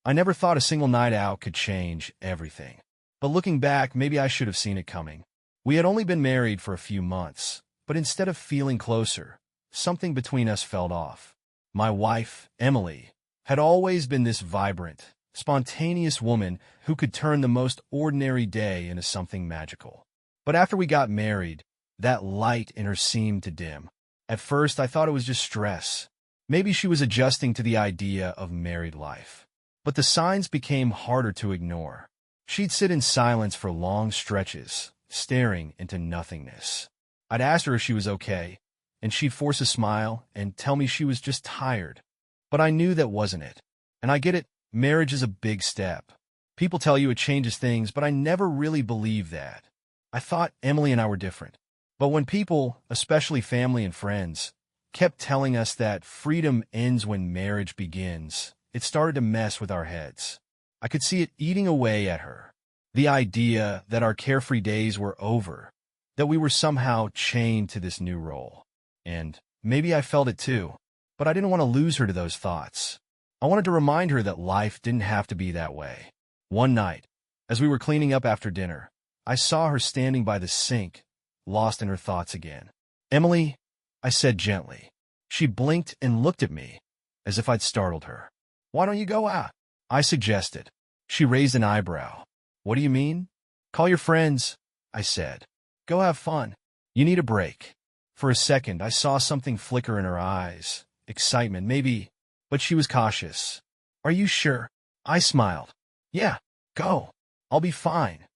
I never thought a single night out could change everything. But looking back, maybe I should have seen it coming. We had only been married for a few months, but instead of feeling closer, something between us fell off. My wife, Emily, had always been this vibrant, spontaneous woman who could turn the most ordinary day into something magical. But after we got married, that light in her seemed to dim. At first, I thought it was just stress. Maybe she was adjusting to the idea of married life. But the signs became harder to ignore. She'd sit in silence for long stretches, staring into nothingness. I'd ask her if she was okay, and she'd force a smile and tell me she was just tired. But I knew that wasn't it. And I get it, marriage is a big step. People tell you it changes things, but I never really believed that. I thought Emily and I were different. But when people, especially family and friends, kept telling us that freedom ends when marriage begins, it started to mess with our heads. I could see it eating away at her. The idea that our carefree days were over, that we were somehow chained to this new role. And maybe I felt it too, but I didn't want to lose her to those thoughts. I wanted to remind her that life didn't have to be that way. One night, as we were cleaning up after dinner, I saw her standing by the sink, lost in her thoughts again. "Emily," I said gently. She blinked and looked at me, as if I'd startled her. "Why don't you go out?" I suggested. She raised an eyebrow. "What do you mean?" "Call your friends," I said. "Go have fun. You need a break." For a second, I saw something flicker in her eyes. Excitement, maybe, but she was cautious. "Are you sure?" I smiled. "Yeah, go. I'll be fine."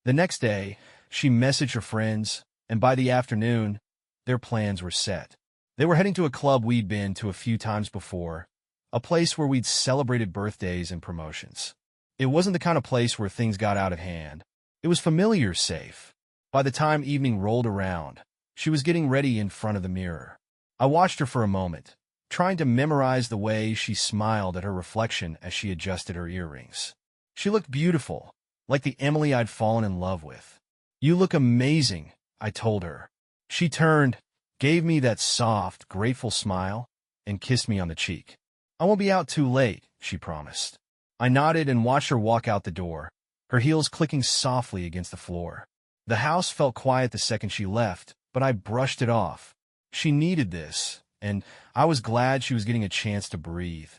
The next day, she messaged her friends, and by the afternoon, their plans were set. They were heading to a club we'd been to a few times before, a place where we'd celebrated birthdays and promotions. It wasn't the kind of place where things got out of hand. It was familiar, safe. By the time evening rolled around, she was getting ready in front of the mirror. I watched her for a moment, trying to memorize the way she smiled at her reflection as she adjusted her earrings. She looked beautiful, like the Emily I'd fallen in love with. "You look amazing," I told her. She turned, gave me that soft, grateful smile, and kissed me on the cheek. "I won't be out too late," she promised. I nodded and watched her walk out the door, her heels clicking softly against the floor. The house felt quiet the second she left, but I brushed it off. She needed this, and I was glad she was getting a chance to breathe.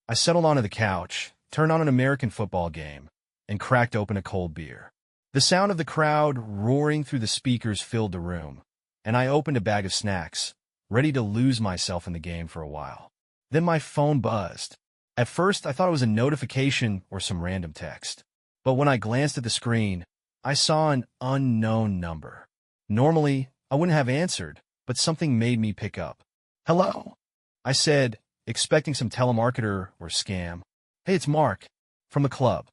I settled onto the couch, turned on an American football game, and cracked open a cold beer. The sound of the crowd roaring through the speakers filled the room, and I opened a bag of snacks, ready to lose myself in the game for a while. Then my phone buzzed. At first, I thought it was a notification or some random text. But when I glanced at the screen, I saw an unknown number. Normally, I wouldn't have answered, but something made me pick up. "Hello," I said, expecting some telemarketer or scam. "Hey, it's Mark, from the club."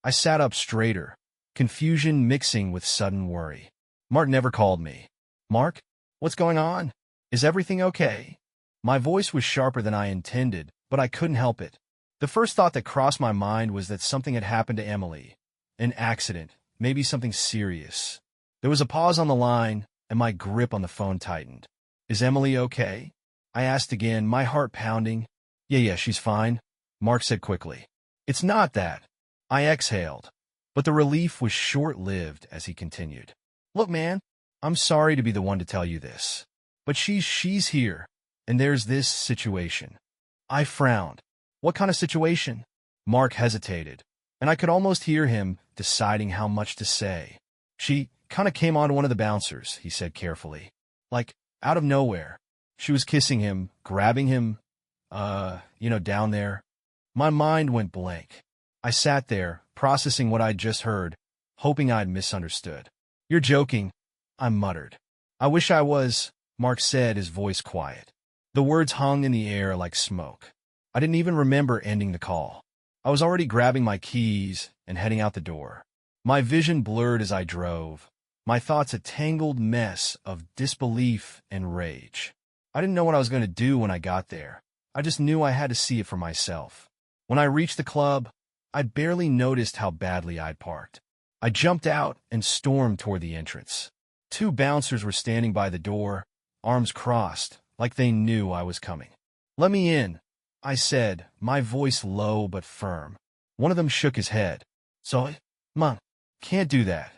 I sat up straighter, confusion mixing with sudden worry. Mark never called me. "Mark, what's going on? Is everything okay?" My voice was sharper than I intended, but I couldn't help it. The first thought that crossed my mind was that something had happened to Emily. An accident, maybe something serious. There was a pause on the line, and my grip on the phone tightened. "Is Emily okay?" I asked again, my heart pounding. Yeah, she's fine," Mark said quickly. "It's not that." I exhaled, but the relief was short-lived as he continued. "Look, man, I'm sorry to be the one to tell you this, but she's here, and there's this situation." I frowned. "What kind of situation?" Mark hesitated, and I could almost hear him deciding how much to say. "She kind of came onto one of the bouncers," he said carefully. "Like, out of nowhere. She was kissing him, grabbing him, down there." My mind went blank. I sat there, processing what I'd just heard, hoping I'd misunderstood. "You're joking," I muttered. "I wish I was," Mark said, his voice quiet. The words hung in the air like smoke. I didn't even remember ending the call. I was already grabbing my keys and heading out the door. My vision blurred as I drove, my thoughts a tangled mess of disbelief and rage. I didn't know what I was going to do when I got there. I just knew I had to see it for myself. When I reached the club, I barely noticed how badly I'd parked. I jumped out and stormed toward the entrance. Two bouncers were standing by the door, arms crossed, like they knew I was coming. "Let me in," I said, my voice low but firm. One of them shook his head. So, Mom, can't do that.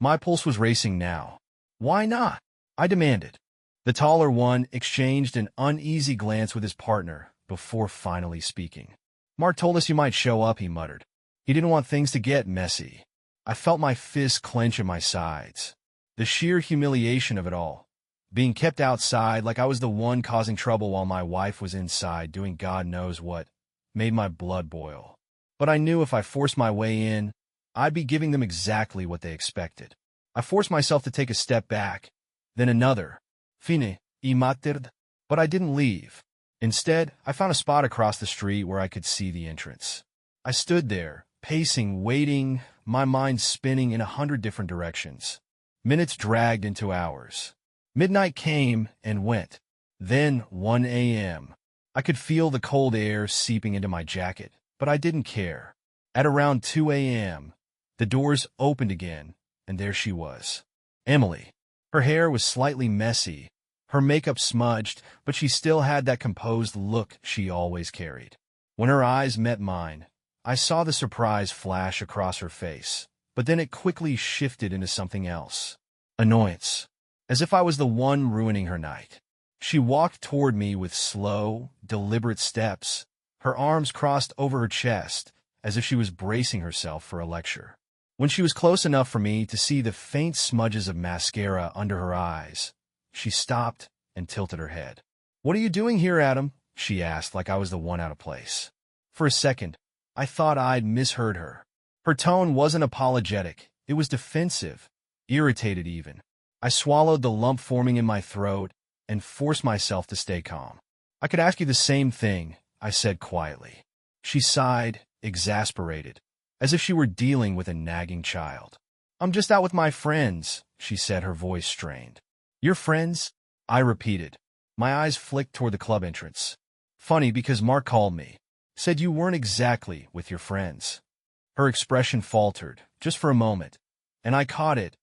My pulse was racing now. Why not? I demanded. The taller one exchanged an uneasy glance with his partner before finally speaking. Mark told us you might show up, he muttered. He didn't want things to get messy. I felt my fists clench at my sides. The sheer humiliation of it all. Being kept outside like I was the one causing trouble while my wife was inside doing God knows what, made my blood boil. But I knew if I forced my way in, I'd be giving them exactly what they expected. I forced myself to take a step back, then another. Fine, I mattered. But I didn't leave. Instead, I found a spot across the street where I could see the entrance. I stood there, pacing, waiting, my mind spinning in 100 different directions. Minutes dragged into hours. Midnight came and went. Then 1 a.m. I could feel the cold air seeping into my jacket, but I didn't care. At around 2 a.m., the doors opened again, and there she was. Emily. Her hair was slightly messy, her makeup smudged, but she still had that composed look she always carried. When her eyes met mine, I saw the surprise flash across her face, but then it quickly shifted into something else. Annoyance. As if I was the one ruining her night. She walked toward me with slow, deliberate steps, her arms crossed over her chest, as if she was bracing herself for a lecture. When she was close enough for me to see the faint smudges of mascara under her eyes, she stopped and tilted her head. "What are you doing here, Adam?" she asked like I was the one out of place. For a second, I thought I'd misheard her. Her tone wasn't apologetic, it was defensive, irritated even. I swallowed the lump forming in my throat and forced myself to stay calm. "I could ask you the same thing," I said quietly. She sighed, exasperated, as if she were dealing with a nagging child. "I'm just out with my friends," she said, her voice strained. "Your friends?" I repeated. My eyes flicked toward the club entrance. "Funny because Mark called me. Said you weren't exactly with your friends." Her expression faltered, just for a moment, and I caught it,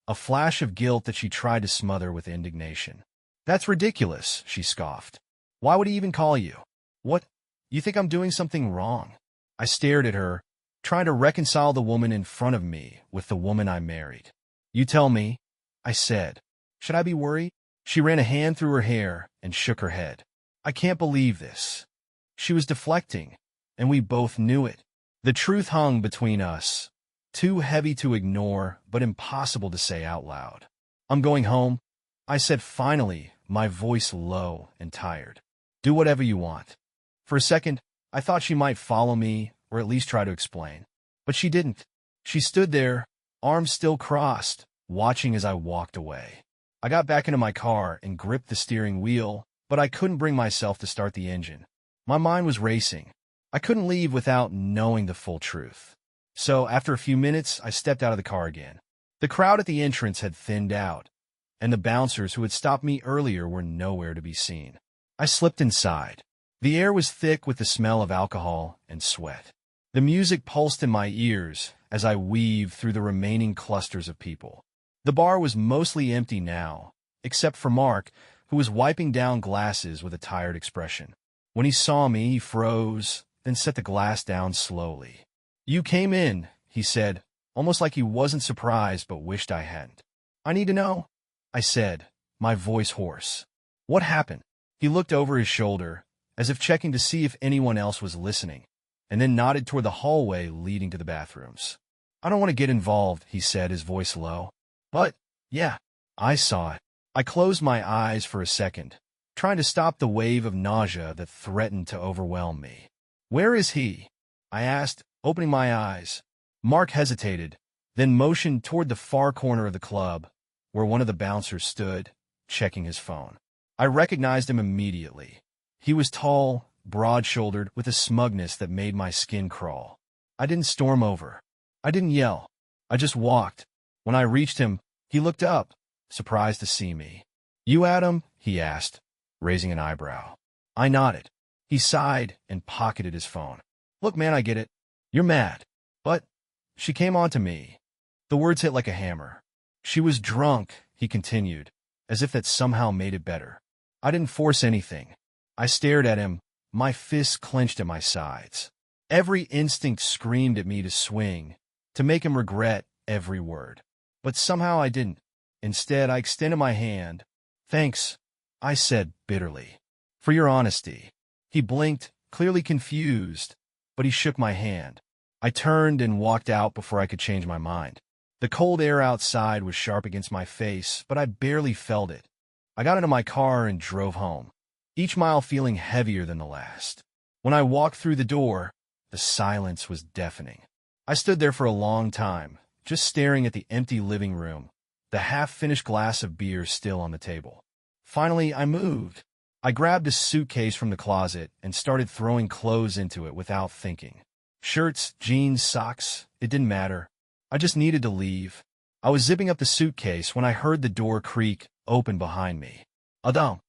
a flash of guilt that she tried to smother with indignation. "That's ridiculous," she scoffed. "Why would he even call you? What? You think I'm doing something wrong?" I stared at her, trying to reconcile the woman in front of me with the woman I married. "You tell me," I said. "Should I be worried?" She ran a hand through her hair and shook her head. "I can't believe this." She was deflecting, and we both knew it. The truth hung between us, too heavy to ignore, but impossible to say out loud. "I'm going home," I said finally, my voice low and tired. "Do whatever you want." For a second, I thought she might follow me, or at least try to explain. But she didn't. She stood there, arms still crossed, watching as I walked away. I got back into my car and gripped the steering wheel, but I couldn't bring myself to start the engine. My mind was racing. I couldn't leave without knowing the full truth. So, after a few minutes, I stepped out of the car again. The crowd at the entrance had thinned out, and the bouncers who had stopped me earlier were nowhere to be seen. I slipped inside. The air was thick with the smell of alcohol and sweat. The music pulsed in my ears as I weaved through the remaining clusters of people. The bar was mostly empty now, except for Mark, who was wiping down glasses with a tired expression. When he saw me, he froze, then set the glass down slowly. "You came in," he said, almost like he wasn't surprised but wished I hadn't. "I need to know," I said, my voice hoarse. "What happened?" He looked over his shoulder, as if checking to see if anyone else was listening, and then nodded toward the hallway leading to the bathrooms. "I don't want to get involved," he said, his voice low. "But, yeah, I saw it." I closed my eyes for a second, trying to stop the wave of nausea that threatened to overwhelm me. "Where is he?" I asked, opening my eyes. Mark hesitated, then motioned toward the far corner of the club, where one of the bouncers stood, checking his phone. I recognized him immediately. He was tall, broad-shouldered, with a smugness that made my skin crawl. I didn't storm over. I didn't yell. I just walked. When I reached him, he looked up, surprised to see me. "You Adam?" he asked, raising an eyebrow. I nodded. He sighed and pocketed his phone. "Look, man, I get it. You're mad. But..." She came on to me. The words hit like a hammer. "She was drunk," he continued, as if that somehow made it better. "I didn't force anything." I stared at him, my fists clenched at my sides. Every instinct screamed at me to swing, to make him regret every word. But somehow I didn't. Instead, I extended my hand. "Thanks," I said bitterly, "for your honesty." He blinked, clearly confused, but he shook my hand. I turned and walked out before I could change my mind. The cold air outside was sharp against my face, but I barely felt it. I got into my car and drove home, each mile feeling heavier than the last. When I walked through the door, the silence was deafening. I stood there for a long time, just staring at the empty living room, the half-finished glass of beer still on the table. Finally, I moved. I grabbed a suitcase from the closet and started throwing clothes into it without thinking. Shirts, jeans, socks, it didn't matter. I just needed to leave. I was zipping up the suitcase when I heard the door creak open behind me. "Adam."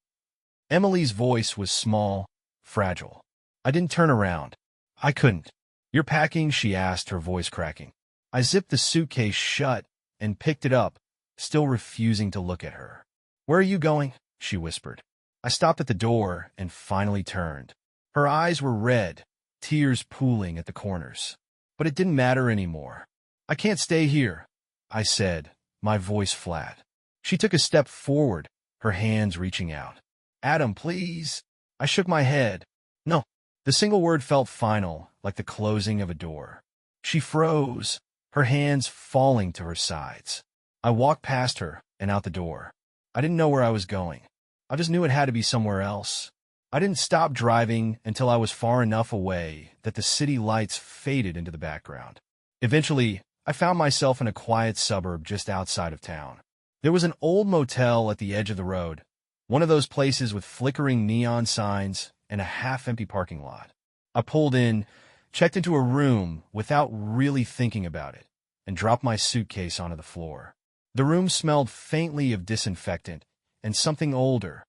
Emily's voice was small, fragile. I didn't turn around. I couldn't. "You're packing?" she asked, her voice cracking. I zipped the suitcase shut and picked it up, still refusing to look at her. "Where are you going?" she whispered. I stopped at the door and finally turned. Her eyes were red, tears pooling at the corners. But it didn't matter anymore. "I can't stay here," I said, my voice flat. She took a step forward, her hands reaching out. "Adam, please." I shook my head. "No." The single word felt final, like the closing of a door. She froze, her hands falling to her sides. I walked past her and out the door. I didn't know where I was going. I just knew it had to be somewhere else. I didn't stop driving until I was far enough away that the city lights faded into the background. Eventually, I found myself in a quiet suburb just outside of town. There was an old motel at the edge of the road, one of those places with flickering neon signs and a half-empty parking lot. I pulled in, checked into a room without really thinking about it, and dropped my suitcase onto the floor. The room smelled faintly of disinfectant and something older,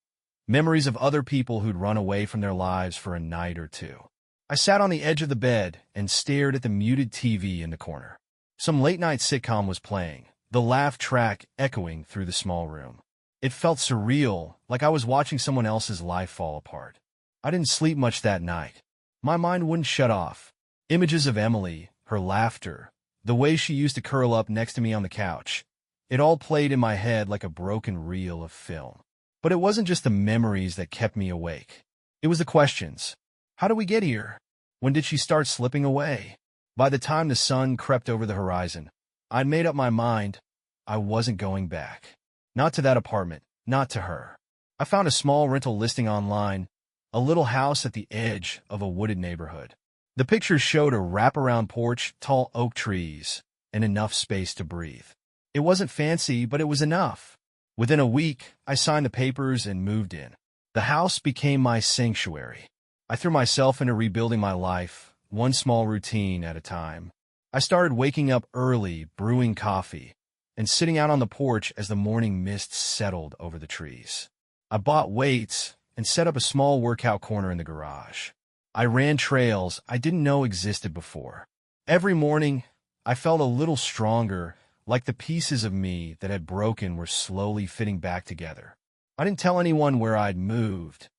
memories of other people who'd run away from their lives for a night or two. I sat on the edge of the bed and stared at the muted TV in the corner. Some late-night sitcom was playing, the laugh track echoing through the small room. It felt surreal, like I was watching someone else's life fall apart. I didn't sleep much that night. My mind wouldn't shut off. Images of Emily, her laughter, the way she used to curl up next to me on the couch. It all played in my head like a broken reel of film. But it wasn't just the memories that kept me awake. It was the questions. How did we get here? When did she start slipping away? By the time the sun crept over the horizon, I'd made up my mind. I wasn't going back. Not to that apartment, not to her. I found a small rental listing online, a little house at the edge of a wooded neighborhood. The pictures showed a wraparound porch, tall oak trees, and enough space to breathe. It wasn't fancy, but it was enough. Within a week, I signed the papers and moved in. The house became my sanctuary. I threw myself into rebuilding my life, one small routine at a time. I started waking up early, brewing coffee, and sitting out on the porch as the morning mist settled over the trees. I bought weights and set up a small workout corner in the garage. I ran trails I didn't know existed before. Every morning, I felt a little stronger, like the pieces of me that had broken were slowly fitting back together. I didn't tell anyone where I'd moved,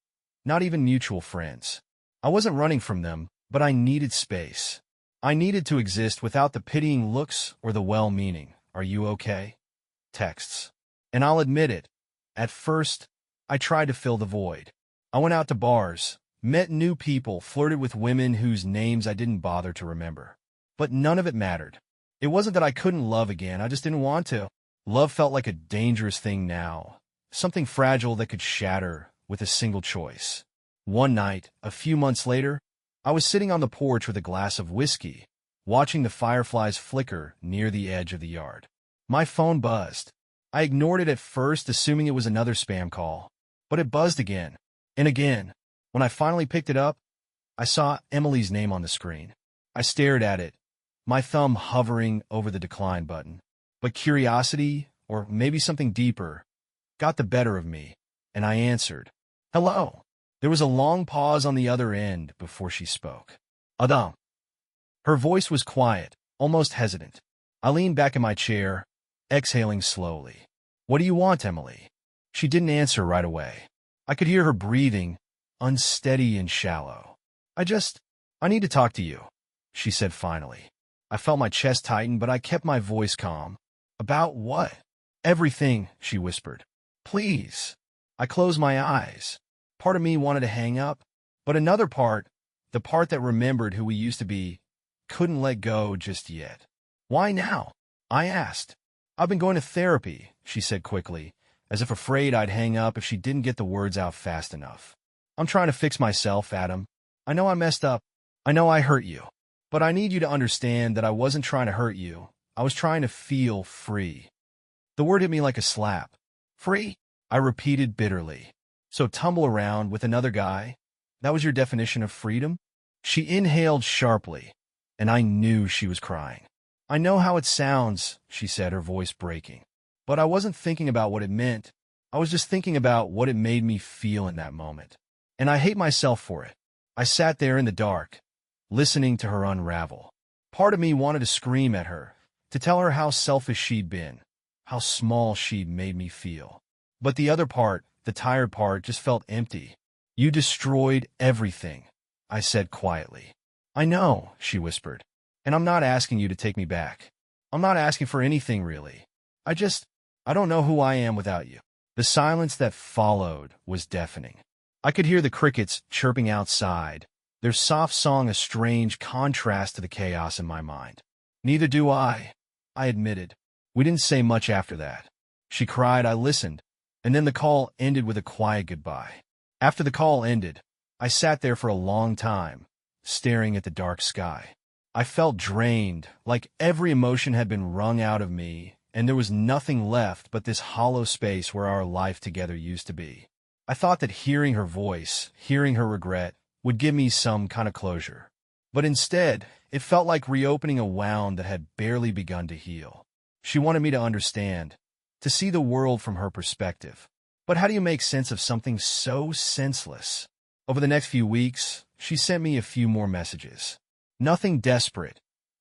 not even mutual friends. I wasn't running from them, but I needed space. I needed to exist without the pitying looks or the well-meaning, "Are you okay?" texts. And I'll admit it, at first, I tried to fill the void. I went out to bars, met new people, flirted with women whose names I didn't bother to remember. But none of it mattered. It wasn't that I couldn't love again, I just didn't want to. Love felt like a dangerous thing now, something fragile that could shatter with a single choice. One night, a few months later, I was sitting on the porch with a glass of whiskey, watching the fireflies flicker near the edge of the yard. My phone buzzed. I ignored it at first, assuming it was another spam call. But it buzzed again, and again. When I finally picked it up, I saw Emily's name on the screen. I stared at it, my thumb hovering over the decline button. But curiosity, or maybe something deeper, got the better of me, and I answered, "Hello." There was a long pause on the other end before she spoke. "Adam." Her voice was quiet, almost hesitant. I leaned back in my chair, exhaling slowly. "What do you want, Emily?" She didn't answer right away. I could hear her breathing, unsteady and shallow. I need to talk to you." she said finally. I felt my chest tighten, but I kept my voice calm. About what? Everything, she whispered. Please. I closed my eyes. Part of me wanted to hang up, but another part, the part that remembered who we used to be, couldn't let go just yet. Why now? I asked. I've been going to therapy, she said quickly, as if afraid I'd hang up if she didn't get the words out fast enough. I'm trying to fix myself, Adam. I know I messed up. I know I hurt you. But I need you to understand that I wasn't trying to hurt you. I was trying to feel free. The word hit me like a slap. Free? I repeated bitterly. So tumble around with another guy? That was your definition of freedom? She inhaled sharply, and I knew she was crying. I know how it sounds, she said, her voice breaking. But I wasn't thinking about what it meant. I was just thinking about what it made me feel in that moment. And I hate myself for it. I sat there in the dark, listening to her unravel. Part of me wanted to scream at her, to tell her how selfish she'd been, how small she'd made me feel. But the other part, the tired part, just felt empty. You destroyed everything, I said quietly. I know, she whispered. And I'm not asking you to take me back. I'm not asking for anything, really. I don't know who I am without you. The silence that followed was deafening. I could hear the crickets chirping outside, their soft song a strange contrast to the chaos in my mind. Neither do I admitted. We didn't say much after that. She cried, I listened, and then the call ended with a quiet goodbye. After the call ended, I sat there for a long time, staring at the dark sky. I felt drained, like every emotion had been wrung out of me, and there was nothing left but this hollow space where our life together used to be. I thought that hearing her voice, hearing her regret, would give me some kind of closure. But instead, it felt like reopening a wound that had barely begun to heal. She wanted me to understand, to see the world from her perspective. But how do you make sense of something so senseless? Over the next few weeks, she sent me a few more messages. Nothing desperate,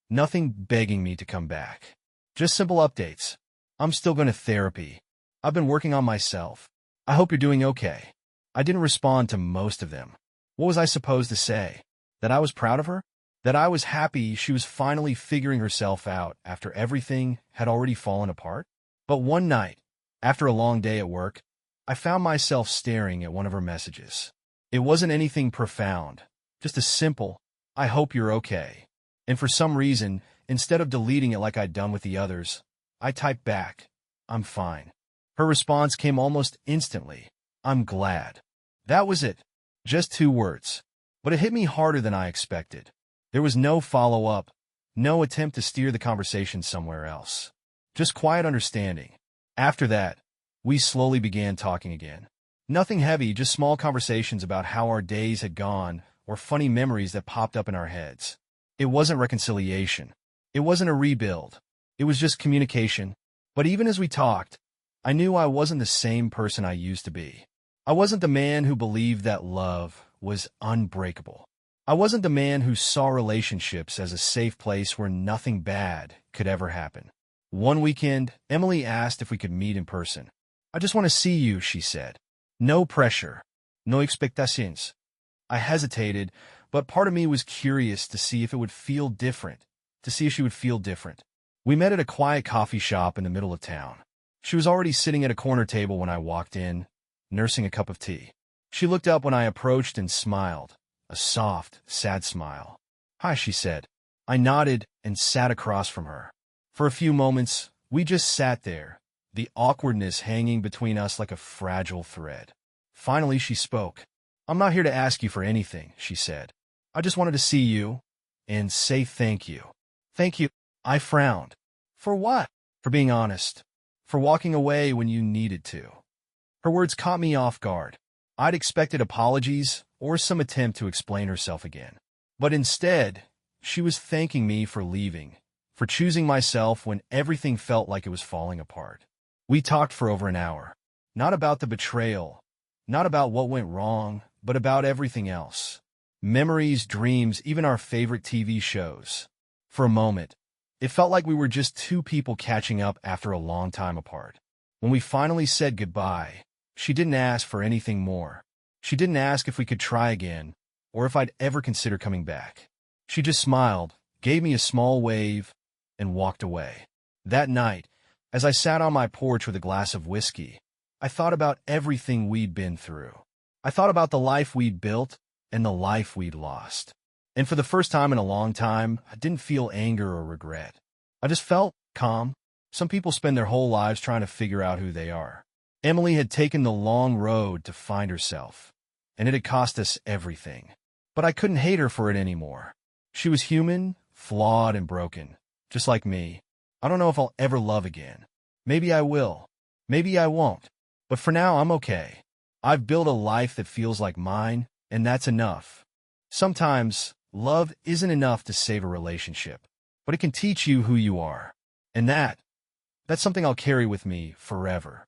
nothing begging me to come back. Just simple updates. I'm still going to therapy. I've been working on myself. I hope you're doing okay. I didn't respond to most of them. What was I supposed to say? That I was proud of her? That I was happy she was finally figuring herself out after everything had already fallen apart? But one night, after a long day at work, I found myself staring at one of her messages. It wasn't anything profound, just a simple, I hope you're okay. And for some reason, instead of deleting it like I'd done with the others, I typed back, I'm fine. Her response came almost instantly, I'm glad. That was it. Just 2 words. But it hit me harder than I expected. There was no follow-up, no attempt to steer the conversation somewhere else. Just quiet understanding. After that, we slowly began talking again. Nothing heavy, just small conversations about how our days had gone or funny memories that popped up in our heads. It wasn't reconciliation. It wasn't a rebuild. It was just communication. But even as we talked, I knew I wasn't the same person I used to be. I wasn't the man who believed that love was unbreakable. I wasn't the man who saw relationships as a safe place where nothing bad could ever happen. One weekend, Emily asked if we could meet in person. I just want to see you, she said. No pressure. No expectations. I hesitated, but part of me was curious to see if it would feel different, to see if she would feel different. We met at a quiet coffee shop in the middle of town. She was already sitting at a corner table when I walked in, nursing a cup of tea. She looked up when I approached and smiled, a soft, sad smile. Hi, she said. I nodded and sat across from her. For a few moments, we just sat there, the awkwardness hanging between us like a fragile thread. Finally, she spoke. I'm not here to ask you for anything, she said. I just wanted to see you and say thank you. Thank you. I frowned. For what? For being honest. For walking away when you needed to. Her words caught me off guard. I'd expected apologies or some attempt to explain herself again. But instead, she was thanking me for leaving, for choosing myself when everything felt like it was falling apart. We talked for over an hour. Not about the betrayal, not about what went wrong, but about everything else. Memories, dreams, even our favorite TV shows. For a moment, it felt like we were just 2 people catching up after a long time apart. When we finally said goodbye, she didn't ask for anything more. She didn't ask if we could try again, or if I'd ever consider coming back. She just smiled, gave me a small wave, and walked away. That night, as I sat on my porch with a glass of whiskey, I thought about everything we'd been through. I thought about the life we'd built and the life we'd lost. And for the first time in a long time, I didn't feel anger or regret. I just felt calm. Some people spend their whole lives trying to figure out who they are. Emily had taken the long road to find herself, and it had cost us everything. But I couldn't hate her for it anymore. She was human, flawed, and broken, just like me. I don't know if I'll ever love again. Maybe I will. Maybe I won't. But for now, I'm okay. I've built a life that feels like mine, and that's enough. Sometimes, love isn't enough to save a relationship, but it can teach you who you are. And that's something I'll carry with me forever.